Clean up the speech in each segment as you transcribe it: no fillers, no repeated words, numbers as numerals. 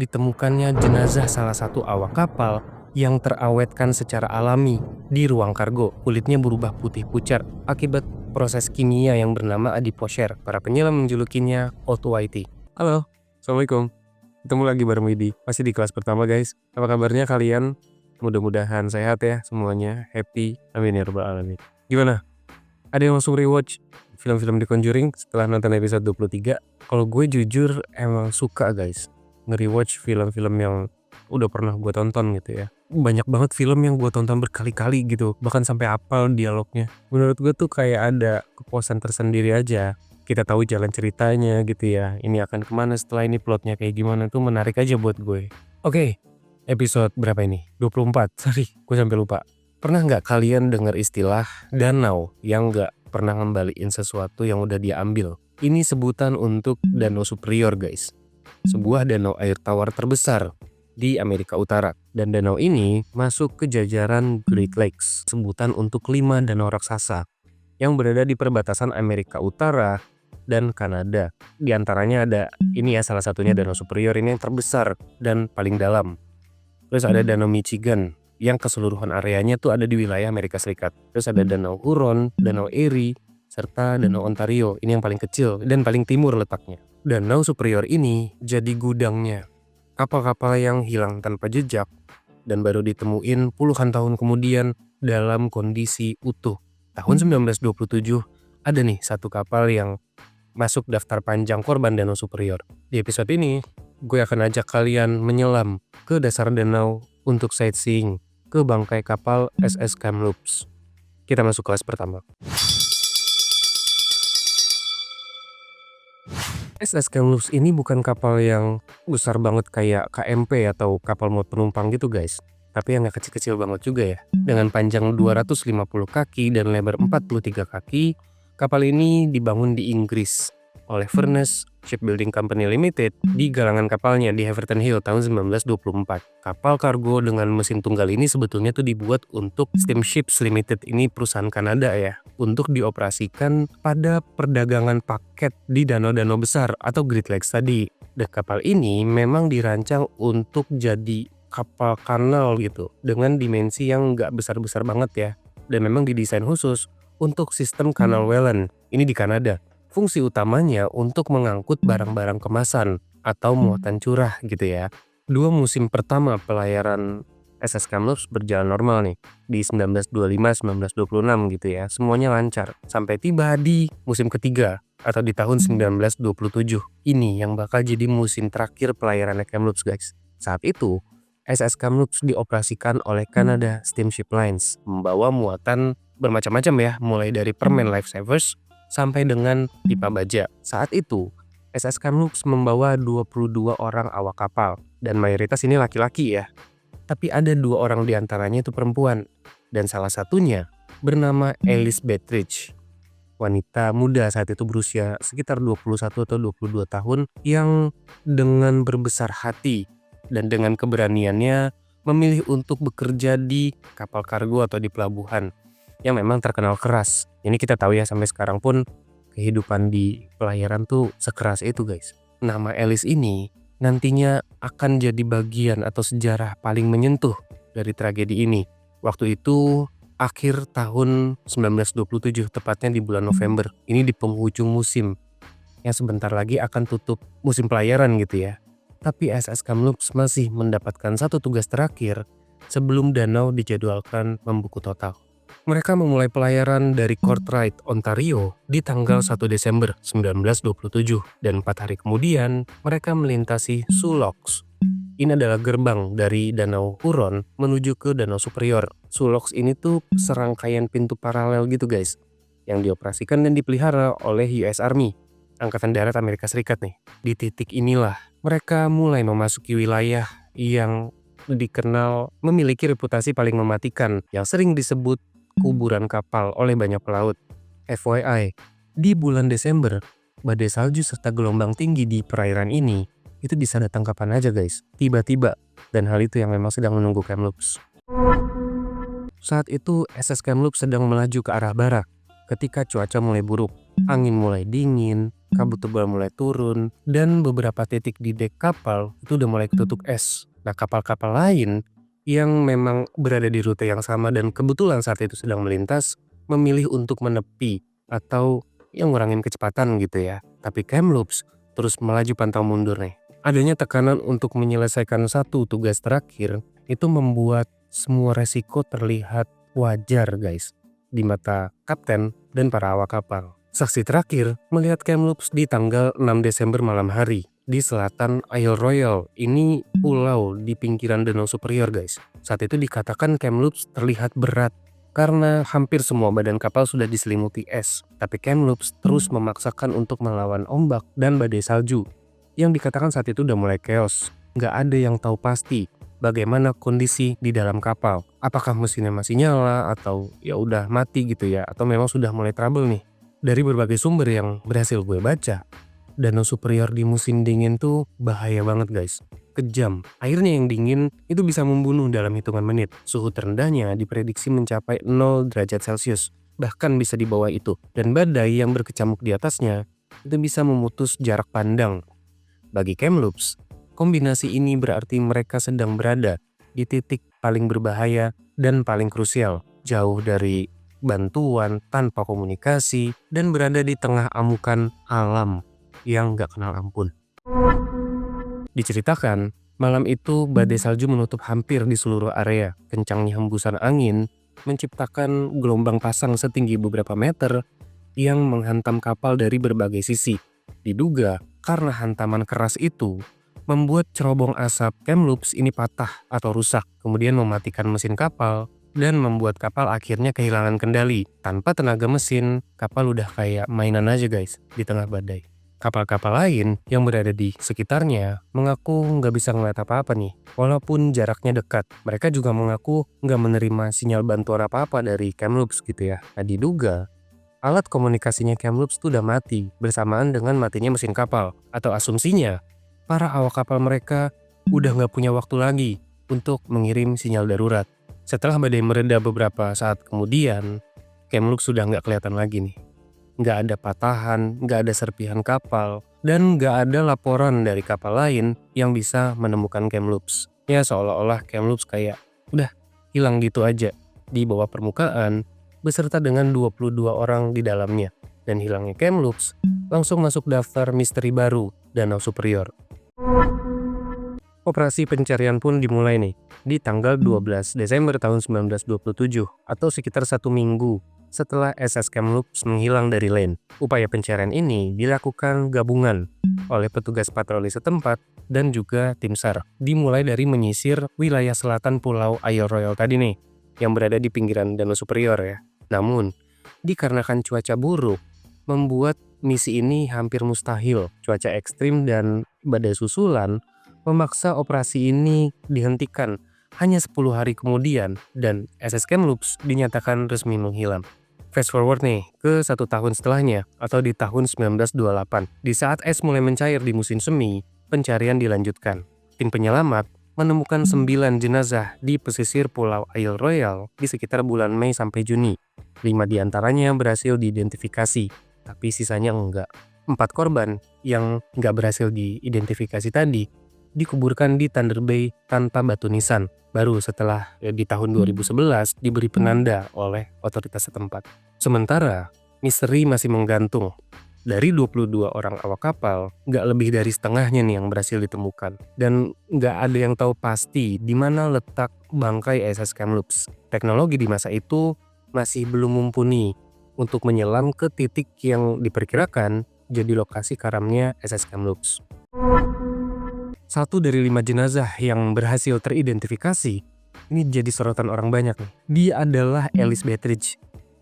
ditemukannya jenazah salah satu awak kapal yang terawetkan secara alami di ruang kargo. Kulitnya berubah putih pucat akibat proses kimia yang bernama adiposher. Para penyelam menjulukinya Old Whitey. Halo, Assalamualaikum. Ketemu lagi bareng Widi. Masih di kelas pertama guys. Apa kabarnya kalian? Mudah-mudahan sehat ya semuanya. Happy. Amin ya rabbal alamin. Gimana? Ada yang langsung rewatch film-film The Conjuring setelah nonton episode 23? Kalau gue jujur emang suka guys nge-rewatch film-film yang udah pernah gue tonton gitu ya. Banyak banget film yang gue tonton berkali-kali gitu, bahkan sampai hafal dialognya. Menurut gue tuh kayak ada kepuasan tersendiri aja. Kita tahu jalan ceritanya gitu ya. Ini akan kemana setelah ini, plotnya kayak gimana tuh menarik aja buat gue. Oke, episode berapa ini? 24, sorry gue sampai lupa. Pernah nggak kalian dengar istilah danau yang nggak pernah ngembaliin sesuatu yang udah diambil? Ini sebutan untuk danau superior guys. Sebuah danau air tawar terbesar di Amerika Utara. Dan danau ini masuk ke jajaran Great Lakes, sebutan untuk 5 danau raksasa yang berada di perbatasan Amerika Utara dan Kanada. Di antaranya ada ini ya, salah satunya Danau Superior, ini yang terbesar dan paling dalam. Terus ada Danau Michigan yang keseluruhan areanya tuh ada di wilayah Amerika Serikat. Terus ada Danau Huron, Danau Erie, serta Danau Ontario. Ini yang paling kecil dan paling timur letaknya. Danau Superior ini jadi gudangnya kapal-kapal yang hilang tanpa jejak dan baru ditemuin puluhan tahun kemudian dalam kondisi utuh. Tahun 1927 ada nih satu kapal yang masuk daftar panjang korban Danau Superior. Di episode ini, gue akan ajak kalian menyelam ke dasar danau untuk sightseeing ke bangkai kapal SS Kamloops. Kita masuk kelas pertama. SS Kamloops ini bukan kapal yang besar banget kayak KMP atau kapal muat penumpang gitu guys. Tapi yang gak kecil-kecil banget juga ya. Dengan panjang 250 kaki dan lebar 43 kaki, kapal ini dibangun di Inggris oleh Furness Shipbuilding Company Limited di galangan kapalnya di Haverton Hill tahun 1924. Kapal kargo dengan mesin tunggal ini sebetulnya tuh dibuat untuk Steamships Limited, ini perusahaan Kanada ya, untuk dioperasikan pada perdagangan paket di danau-danau besar atau Great Lakes tadi. Dan kapal ini memang dirancang untuk jadi kapal kanal gitu, dengan dimensi yang nggak besar-besar banget ya, dan memang didesain khusus untuk sistem Canal Welland, ini di Kanada. Fungsi utamanya untuk mengangkut barang-barang kemasan atau muatan curah gitu ya. 2 musim pertama pelayaran SS Kamloops berjalan normal nih, di 1925-1926 gitu ya, semuanya lancar. Sampai tiba di musim ketiga atau di tahun 1927. Ini yang bakal jadi musim terakhir pelayaran Kamloops guys. Saat itu, SS Kamloops dioperasikan oleh Canada Steamship Lines, membawa muatan bermacam-macam ya, mulai dari permen lifesavers sampai dengan pipa baja. Saat itu, SS Kamloops membawa 22 orang awak kapal, dan mayoritas ini laki-laki ya. Tapi ada 2 orang diantaranya itu perempuan, dan salah satunya bernama Alice Bettridge. Wanita muda saat itu berusia sekitar 21 atau 22 tahun yang dengan berbesar hati dan dengan keberaniannya memilih untuk bekerja di kapal kargo atau di pelabuhan yang memang terkenal keras. Ini kita tahu ya, sampai sekarang pun kehidupan di pelayaran tuh sekeras itu guys. Nama Alice ini nantinya akan jadi bagian atau sejarah paling menyentuh dari tragedi ini. Waktu itu akhir tahun 1927, tepatnya di bulan November. Ini di penghujung musim yang sebentar lagi akan tutup musim pelayaran gitu ya. Tapi SS Kamloops masih mendapatkan satu tugas terakhir sebelum danau dijadwalkan membuku total. Mereka memulai pelayaran dari Courtright, Ontario di tanggal 1 Desember 1927 dan 4 hari kemudian mereka melintasi Sioux Locks. Ini adalah gerbang dari Danau Huron menuju ke Danau Superior. Sioux Locks ini tuh serangkaian pintu paralel gitu guys, yang dioperasikan dan dipelihara oleh US Army, Angkatan Darat Amerika Serikat nih. Di titik inilah mereka mulai memasuki wilayah yang dikenal memiliki reputasi paling mematikan, yang sering disebut kuburan kapal oleh banyak pelaut. FYI, di bulan Desember, badai salju serta gelombang tinggi di perairan ini itu bisa datang kapan aja guys, tiba-tiba. Dan hal itu yang memang sedang menunggu Kamloops. Saat itu SS Kamloops sedang melaju ke arah barat ketika cuaca mulai buruk. Angin mulai dingin kabut tebal mulai turun, dan beberapa titik di dek kapal itu udah mulai ketutup es. Nah, kapal-kapal lain yang memang berada di rute yang sama dan kebetulan saat itu sedang melintas, memilih untuk menepi atau yang ngurangin kecepatan gitu ya. Tapi Kamloops terus melaju pantang mundur nih. Adanya tekanan untuk menyelesaikan satu tugas terakhir itu membuat semua resiko terlihat wajar guys di mata kapten dan para awak kapal. Saksi terakhir melihat Kamloops di tanggal 6 Desember malam hari di selatan Isle Royale. Ini pulau di pinggiran Danau Superior guys. Saat itu dikatakan Kamloops terlihat berat karena hampir semua badan kapal sudah diselimuti es. Tapi Kamloops terus memaksakan untuk melawan ombak dan badai salju. Yang dikatakan saat itu udah mulai chaos. Nggak ada yang tahu pasti bagaimana kondisi di dalam kapal. Apakah mesinnya masih nyala atau ya udah mati gitu ya, atau memang sudah mulai trouble nih. Dari berbagai sumber yang berhasil gue baca, Danau Superior di musim dingin tuh bahaya banget guys. Kejam. Airnya yang dingin itu bisa membunuh dalam hitungan menit. Suhu terendahnya diprediksi mencapai 0 derajat Celcius. Bahkan bisa di bawah itu. Dan badai yang berkecamuk di atasnya itu bisa memutus jarak pandang. Bagi Kamloops, kombinasi ini berarti mereka sedang berada di titik paling berbahaya dan paling krusial. Jauh dari bantuan, tanpa komunikasi, dan berada di tengah amukan alam yang gak kenal ampun. Diceritakan, malam itu badai salju menutup hampir di seluruh area. Kencangnya hembusan angin menciptakan gelombang pasang setinggi beberapa meter yang menghantam kapal dari berbagai sisi. Diduga karena hantaman keras itu membuat cerobong asap Kamloops ini patah atau rusak, kemudian mematikan mesin kapal dan membuat kapal akhirnya kehilangan kendali. Tanpa tenaga mesin, kapal udah kayak mainan aja guys di tengah badai. Kapal-kapal lain yang berada di sekitarnya mengaku nggak bisa ngeliat apa-apa nih, walaupun jaraknya dekat. Mereka juga mengaku nggak menerima sinyal bantuan apa-apa dari Kamloops gitu ya. Nah, diduga alat komunikasinya Kamloops tuh udah mati bersamaan dengan matinya mesin kapal. Atau asumsinya, para awak kapal mereka udah nggak punya waktu lagi untuk mengirim sinyal darurat. Setelah badai mereda beberapa saat kemudian, Kamloops sudah nggak kelihatan lagi nih. Nggak ada patahan, nggak ada serpihan kapal, dan nggak ada laporan dari kapal lain yang bisa menemukan Kamloops. Ya seolah-olah Kamloops kayak udah hilang gitu aja di bawah permukaan beserta dengan 22 orang di dalamnya. Dan hilangnya Kamloops langsung masuk daftar misteri baru Danau Superior. Operasi pencarian pun dimulai nih di tanggal 12 Desember tahun 1927 atau sekitar 1 minggu setelah SS Kamloops menghilang dari land. Upaya pencarian ini dilakukan gabungan oleh petugas patroli setempat dan juga tim SAR. Dimulai dari menyisir wilayah selatan Pulau Isle Royale tadi nih yang berada di pinggiran Danau Superior ya. Namun dikarenakan cuaca buruk membuat misi ini hampir mustahil. Cuaca ekstrim dan badai susulan memaksa operasi ini dihentikan hanya 10 hari kemudian dan SS Kamloops dinyatakan resmi menghilang. Fast forward nih ke 1 tahun setelahnya atau di tahun 1928. Di saat es mulai mencair di musim semi, pencarian dilanjutkan. Tim penyelamat menemukan 9 jenazah di pesisir Pulau Isle Royale di sekitar bulan Mei sampai Juni. 5 diantaranya berhasil diidentifikasi, tapi sisanya enggak. 4 korban yang enggak berhasil diidentifikasi tadi dikuburkan di Thunder Bay tanpa batu nisan. Baru setelah di tahun 2011 diberi penanda oleh otoritas setempat. Sementara misteri masih menggantung. Dari 22 orang awak kapal, nggak lebih dari setengahnya nih yang berhasil ditemukan. Dan nggak ada yang tahu pasti di mana letak bangkai SS Kamloops. Teknologi di masa itu masih belum mumpuni untuk menyelam ke titik yang diperkirakan jadi lokasi karamnya SS Kamloops. 1 dari 5 jenazah yang berhasil teridentifikasi ini jadi sorotan orang banyak nih. Dia adalah Alice Bettridge.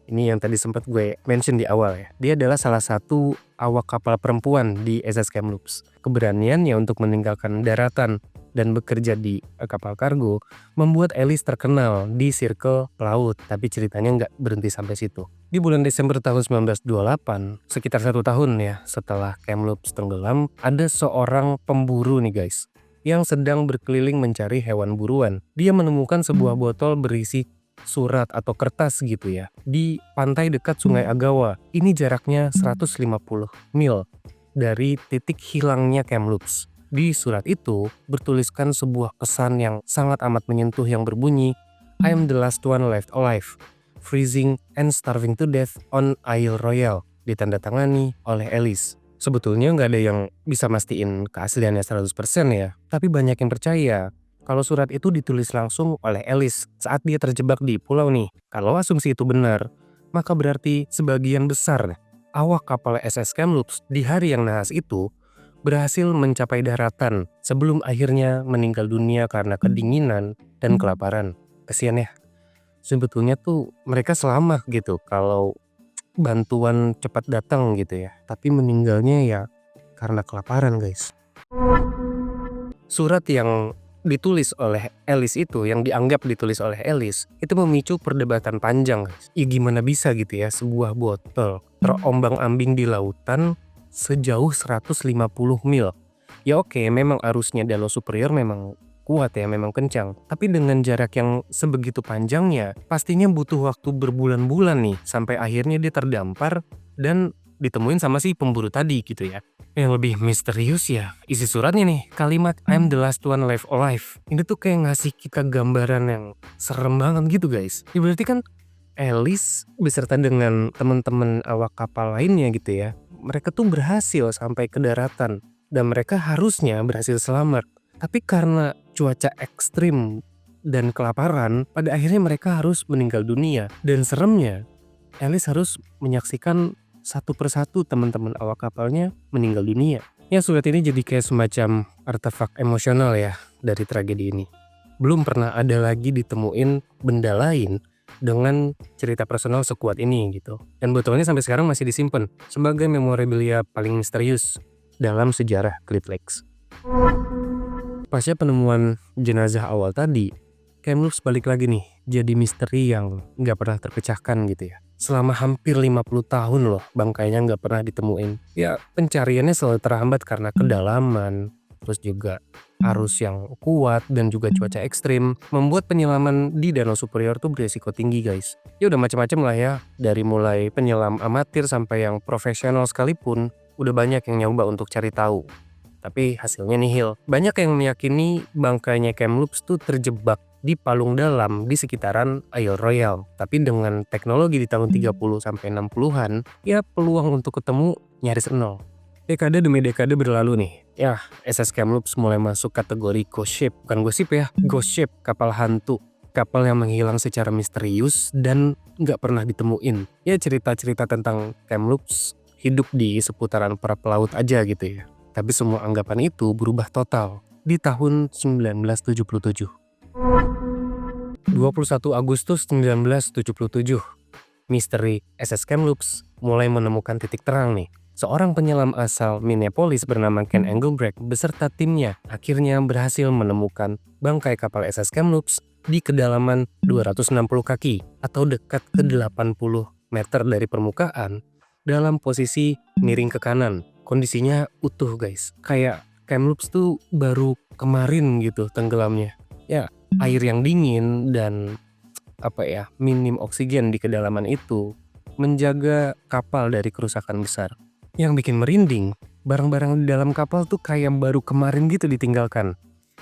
Ini yang tadi sempat gue mention di awal ya. Dia adalah salah satu awak kapal perempuan di SS Kamloops. Keberaniannya untuk meninggalkan daratan dan bekerja di kapal kargo membuat Alice terkenal di circle pelaut. Tapi ceritanya nggak berhenti sampai situ. Di bulan Desember tahun 1928, sekitar 1 tahun ya setelah Kamloops tenggelam, ada seorang pemburu nih guys yang sedang berkeliling mencari hewan buruan. Dia menemukan sebuah botol berisi surat atau kertas gitu ya di pantai dekat Sungai Agawa. Ini jaraknya 150 mil dari titik hilangnya Kamloops. Di surat itu bertuliskan sebuah pesan yang sangat amat menyentuh yang berbunyi, "I am the last one left alive, freezing and starving to death on Isle Royale," ditandatangani oleh Alice. Sebetulnya nggak ada yang bisa mastiin keasliannya 100% ya, tapi banyak yang percaya kalau surat itu ditulis langsung oleh Alice saat dia terjebak di pulau nih. Kalau asumsi itu benar, maka berarti sebagian besar awak kapal SS Kamloops di hari yang nahas itu berhasil mencapai daratan sebelum akhirnya meninggal dunia karena kedinginan dan kelaparan. Kasian ya. Sebetulnya tuh mereka selamat gitu kalau bantuan cepat datang gitu ya. Tapi meninggalnya ya karena kelaparan, guys. Surat yang ditulis oleh Alice itu, yang dianggap ditulis oleh Alice, itu memicu perdebatan panjang, guys. Ya gimana bisa gitu ya sebuah botol terombang-ambing di lautan sejauh 150 mil. Ya oke, memang arusnya Danau Superior memang kuat ya, memang kencang. Tapi dengan jarak yang sebegitu panjangnya, pastinya butuh waktu berbulan-bulan nih sampai akhirnya dia terdampar dan ditemuin sama si pemburu tadi gitu ya. Yang lebih misterius ya isi suratnya nih, kalimat "I'm the last one left alive." Ini tuh kayak ngasih kita gambaran yang serem banget gitu, guys. Ya berarti kan Alice beserta dengan teman-teman awak kapal lainnya gitu ya, mereka tuh berhasil sampai ke daratan dan mereka harusnya berhasil selamat. Tapi karena cuaca ekstrim dan kelaparan, pada akhirnya mereka harus meninggal dunia. Dan seremnya, Alice harus menyaksikan satu persatu teman-teman awak kapalnya meninggal dunia. Ya surat ini jadi kayak semacam artefak emosional ya dari tragedi ini. Belum pernah ada lagi ditemuin benda lain dengan cerita personal sekuat ini gitu. Dan botolnya sampai sekarang masih disimpan sebagai memorabilia paling misterius dalam sejarah Great Lakes. Pasca penemuan jenazah awal tadi, Kamloops balik lagi nih jadi misteri yang nggak pernah terpecahkan gitu ya. Selama hampir 50 tahun loh bangkainya nggak pernah ditemuin. Ya pencariannya selalu terhambat karena kedalaman, terus juga arus yang kuat dan juga cuaca ekstrim membuat penyelaman di Danau Superior tuh berisiko tinggi, guys. Ya udah macam-macam lah ya, dari mulai penyelam amatir sampai yang profesional sekalipun udah banyak yang nyoba untuk cari tahu. Tapi hasilnya nihil. Banyak yang meyakini bangkainya Kamloops tuh terjebak di palung dalam di sekitaran Isle Royale. Tapi dengan teknologi di tahun 30 sampai 60-an, ya peluang untuk ketemu nyaris nol. Dekade demi dekade berlalu nih. Ya, SS Kamloops mulai masuk kategori ghost ship. Bukan gosip ya, ghost ship, kapal hantu. Kapal yang menghilang secara misterius dan nggak pernah ditemuin. Ya cerita-cerita tentang Kamloops hidup di seputaran para pelaut aja gitu ya. Tapi semua anggapan itu berubah total di tahun 1977. 21 Agustus 1977, misteri SS Kamloops mulai menemukan titik terang nih. Seorang penyelam asal Minneapolis bernama Ken Engelbrecht beserta timnya akhirnya berhasil menemukan bangkai kapal SS Kamloops di kedalaman 260 kaki atau dekat ke 80 meter dari permukaan dalam posisi miring ke kanan. Kondisinya utuh, guys. Kayak Kamloops tuh baru kemarin gitu tenggelamnya. Ya, air yang dingin dan minim oksigen di kedalaman itu menjaga kapal dari kerusakan besar. Yang bikin merinding, barang-barang di dalam kapal tuh kayak baru kemarin gitu ditinggalkan.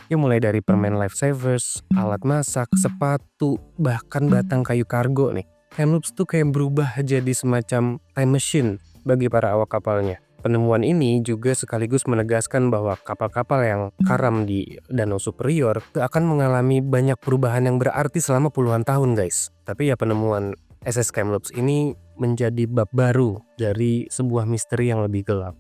Ya mulai dari permen lifesavers, alat masak, sepatu, bahkan batang kayu kargo nih. Kamloops tuh kayak berubah jadi semacam time machine bagi para awak kapalnya. Penemuan ini juga sekaligus menegaskan bahwa kapal-kapal yang karam di Danau Superior akan mengalami banyak perubahan yang berarti selama puluhan tahun, guys. Tapi ya penemuan SS Kamloops ini menjadi bab baru dari sebuah misteri yang lebih gelap.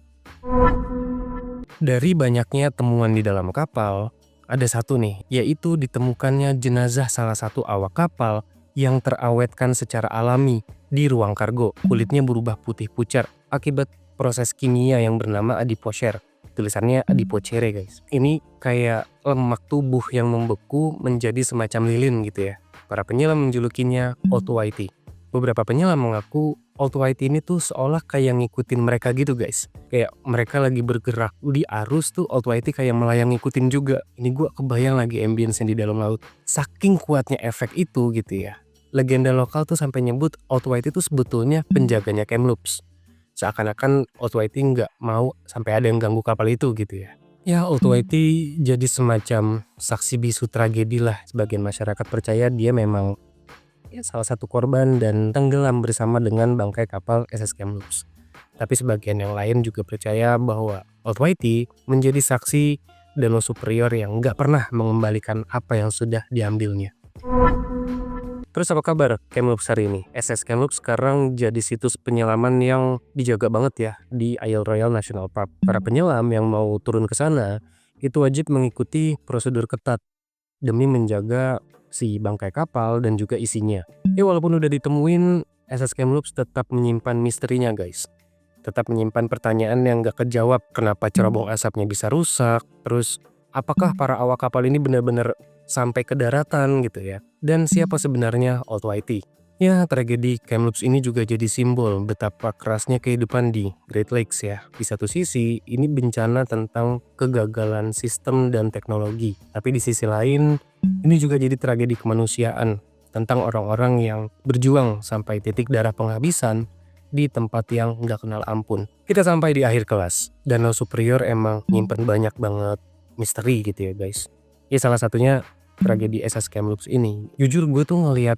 Dari banyaknya temuan di dalam kapal, ada satu nih, yaitu ditemukannya jenazah salah satu awak kapal yang terawetkan secara alami di ruang kargo. Kulitnya berubah putih pucat akibat proses kimia yang bernama adipocer. Tulisannya adipocere, guys. Ini kayak lemak tubuh yang membeku menjadi semacam lilin gitu ya. Para penyelam menjulukinya Old Whitey. Beberapa penyelam mengaku Old Whitey ini tuh seolah kayak ngikutin mereka gitu, guys. Kayak mereka lagi bergerak di arus tuh Old Whitey kayak melayang ngikutin juga. Ini gua kebayang lagi ambience di dalam laut. Saking kuatnya efek itu gitu ya. Legenda lokal tuh sampai nyebut Old Whitey itu sebetulnya penjaganya Kamloops. seakan-akan Old Whitey nggak mau sampai ada yang ganggu kapal itu gitu ya. Ya, Old Whitey jadi semacam saksi bisu tragedi lah. Sebagian masyarakat percaya dia memang ya salah satu korban dan tenggelam bersama dengan bangkai kapal SS Kamloops. Tapi sebagian yang lain juga percaya bahwa Old Whitey menjadi saksi danau superior yang nggak pernah mengembalikan apa yang sudah diambilnya. Terus apa kabar Kamloops hari ini? SS Kamloops sekarang jadi situs penyelaman yang dijaga banget ya di Isle Royale National Park. Para penyelam yang mau turun ke sana itu wajib mengikuti prosedur ketat demi menjaga si bangkai kapal dan juga isinya. Ya walaupun udah ditemuin, SS Kamloops tetap menyimpan misterinya guys. Tetap menyimpan pertanyaan yang gak kejawab. Kenapa cerobong asapnya bisa rusak? Terus apakah para awak kapal ini benar-benar sampai ke daratan gitu ya? Dan siapa sebenarnya Old Whitey? Ya, tragedi Kamloops ini juga jadi simbol betapa kerasnya kehidupan di Great Lakes ya. Di satu sisi, ini bencana tentang kegagalan sistem dan teknologi. Tapi di sisi lain, ini juga jadi tragedi kemanusiaan tentang orang-orang yang berjuang sampai titik darah penghabisan di tempat yang nggak kenal ampun. Kita sampai di akhir kelas. Danau Superior emang nyimpen banyak banget misteri gitu ya guys. Ya salah satunya tragedi SS Kamloops ini. Jujur gue tuh ngelihat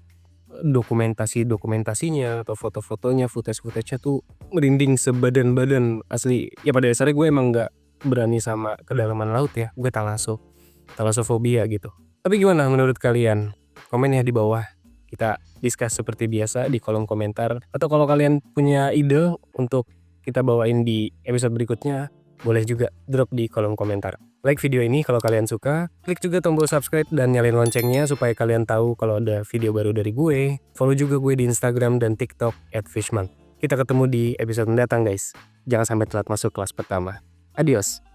dokumentasinya atau foto-fotonya, footage-nya tuh merinding sebadan-badan asli. Ya pada dasarnya gue emang nggak berani sama kedalaman laut ya. Gue talasofobia gitu. Tapi gimana menurut kalian? Komen ya di bawah. Kita discuss seperti biasa di kolom komentar. Atau kalau kalian punya ide untuk kita bawain di episode berikutnya, boleh juga drop di kolom komentar. Like video ini kalau kalian suka, klik juga tombol subscribe dan nyalain loncengnya supaya kalian tahu kalau ada video baru dari gue. Follow juga gue di Instagram dan TikTok @fishman. Kita ketemu di episode mendatang guys. Jangan sampai telat masuk kelas pertama. Adios.